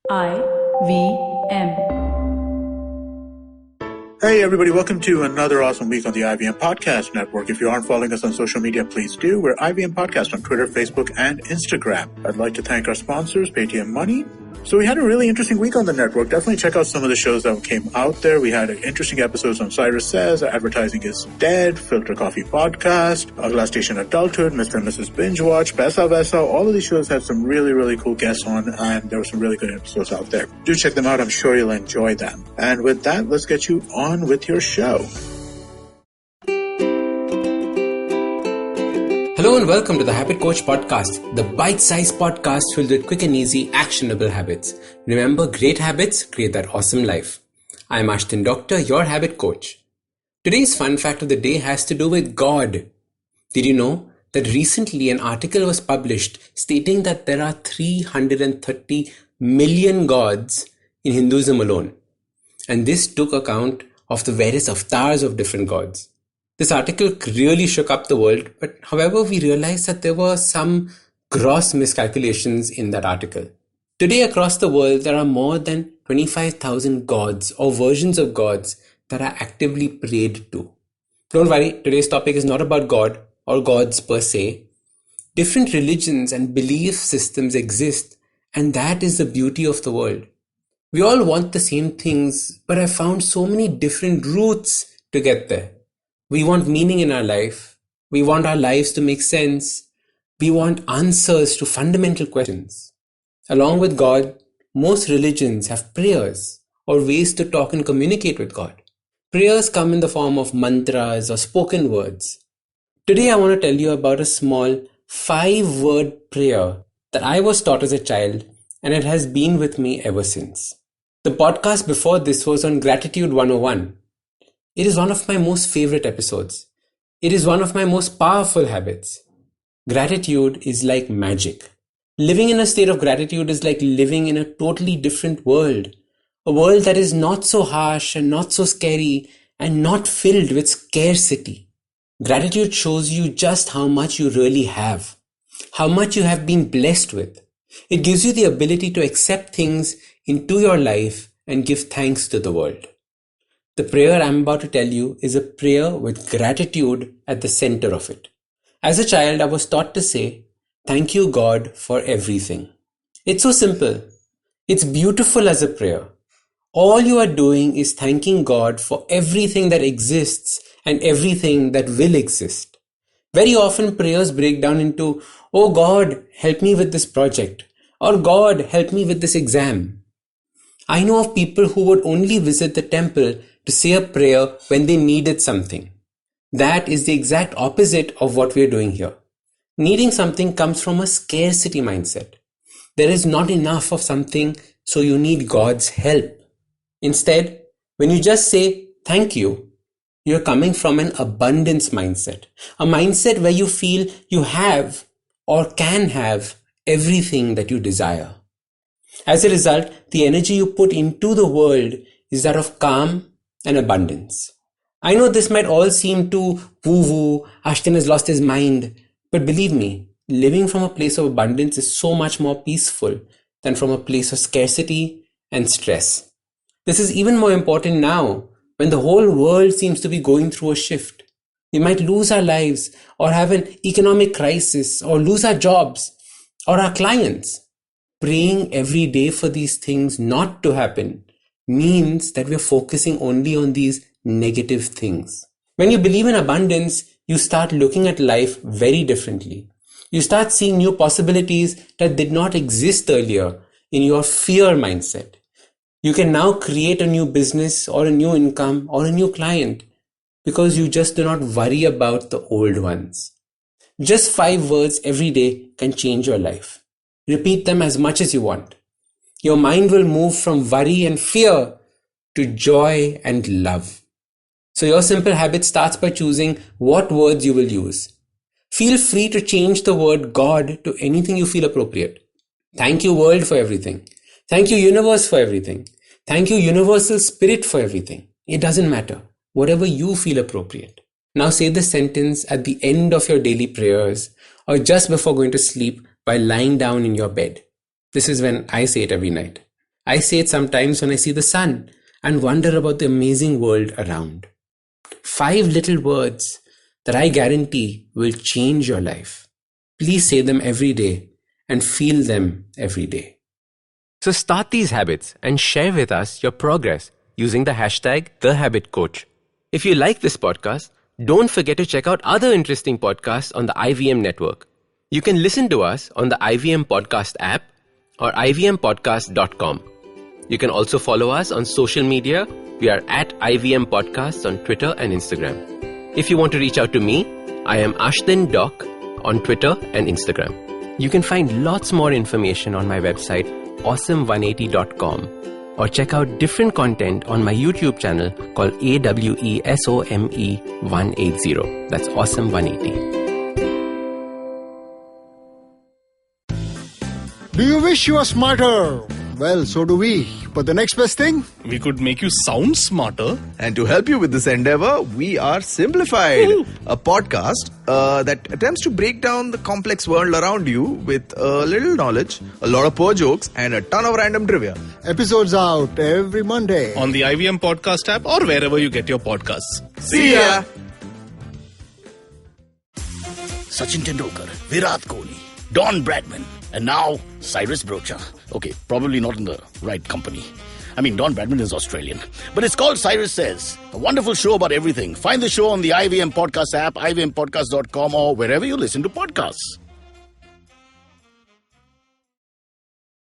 IVM. Hey everybody, welcome to another awesome week on the IVM Podcast Network. If you aren't following us on social media, please do. We're IVM Podcast on Twitter, Facebook, and Instagram. I'd like to thank our sponsors, Paytm Money. So we had a really interesting week on the network. Definitely check out some of the shows that came out there. We had interesting episodes on Cyrus Says, Advertising is Dead, Filter Coffee Podcast, Glass Station Adulthood, Mr. and Mrs. Binge Watch, Besa Vesa. All of these shows had some really, really cool guests on, and there were some really good episodes out there. Do check them out. I'm sure you'll enjoy them. And with that, let's get you on with your show. Hello and welcome to the Habit Coach Podcast, the bite-sized podcast filled with quick and easy, actionable habits. Remember, great habits create that awesome life. I'm Ashdin Doctor, your habit coach. Today's fun fact of the day has to do with God. Did you know that recently an article was published stating that there are 330 million gods in Hinduism alone? And this took account of the various avatars of different gods. This article really shook up the world, but however, we realized that there were some gross miscalculations in that article. Today across the world, there are more than 25,000 gods or versions of gods that are actively prayed to. Don't worry, today's topic is not about God or gods per se. Different religions and belief systems exist, and that is the beauty of the world. We all want the same things, but I found so many different routes to get there. We want meaning in our life. We want our lives to make sense. We want answers to fundamental questions. Along with God, most religions have prayers or ways to talk and communicate with God. Prayers come in the form of mantras or spoken words. Today I want to tell you about a small 5-word prayer that I was taught as a child, and it has been with me ever since. The podcast before this was on Gratitude 101. It is one of my most favorite episodes. It is one of my most powerful habits. Gratitude is like magic. Living in a state of gratitude is like living in a totally different world. A world that is not so harsh and not so scary and not filled with scarcity. Gratitude shows you just how much you really have. How much you have been blessed with. It gives you the ability to accept things into your life and give thanks to the world. The prayer I'm about to tell you is a prayer with gratitude at the center of it. As a child, I was taught to say, "Thank you, God, for everything." It's so simple. It's beautiful as a prayer. All you are doing is thanking God for everything that exists and everything that will exist. Very often prayers break down into, "Oh God, help me with this project," or "God, help me with this exam." I know of people who would only visit the temple to say a prayer when they needed something. That is the exact opposite of what we are doing here. Needing something comes from a scarcity mindset. There is not enough of something, so you need God's help. Instead, when you just say thank you, you're coming from an abundance mindset. A mindset where you feel you have or can have everything that you desire. As a result, the energy you put into the world is that of calm and abundance. I know this might all seem too woo-woo, Ashton has lost his mind, but believe me, living from a place of abundance is so much more peaceful than from a place of scarcity and stress. This is even more important now when the whole world seems to be going through a shift. We might lose our lives or have an economic crisis or lose our jobs or our clients. Praying every day for these things not to happen means that we're focusing only on these negative things. When you believe in abundance, you start looking at life very differently. You start seeing new possibilities that did not exist earlier in your fear mindset. You can now create a new business or a new income or a new client because you just do not worry about the old ones. Just 5 words every day can change your life. Repeat them as much as you want. Your mind will move from worry and fear to joy and love. So your simple habit starts by choosing what words you will use. Feel free to change the word God to anything you feel appropriate. Thank you world for everything. Thank you universe for everything. Thank you universal spirit for everything. It doesn't matter. Whatever you feel appropriate. Now say this sentence at the end of your daily prayers or just before going to sleep while lying down in your bed. This is when I say it every night. I say it sometimes when I see the sun and wonder about the amazing world around. 5 little words that I guarantee will change your life. Please say them every day and feel them every day. So start these habits and share with us your progress using the hashtag #TheHabitCoach. If you like this podcast, don't forget to check out other interesting podcasts on the IVM network. You can listen to us on the IVM Podcast app or ivmpodcast.com. You can also follow us on social media. We are at IVM Podcasts on Twitter and Instagram. If you want to reach out to me, I am Ashdin Doc on Twitter and Instagram. You can find lots more information on my website, awesome180.com, or check out different content on my YouTube channel called AWESOME180. That's Awesome180. Do you wish you were smarter? Well, so do we. But the next best thing? We could make you sound smarter. And to help you with this endeavor, we are Simplified, a podcast that attempts to break down the complex world around you with a little knowledge, a lot of poor jokes, and a ton of random trivia. Episodes out every Monday. On the IVM Podcast app or wherever you get your podcasts. See ya! Sachin Tendulkar, Virat Kohli, Don Bradman, and now Cyrus Brocha. Okay, probably not in the right company. I mean, Don Bradman is Australian. But it's called Cyrus Says, a wonderful show about everything. Find the show on the IVM Podcast app, ivmpodcast.com, or wherever you listen to podcasts.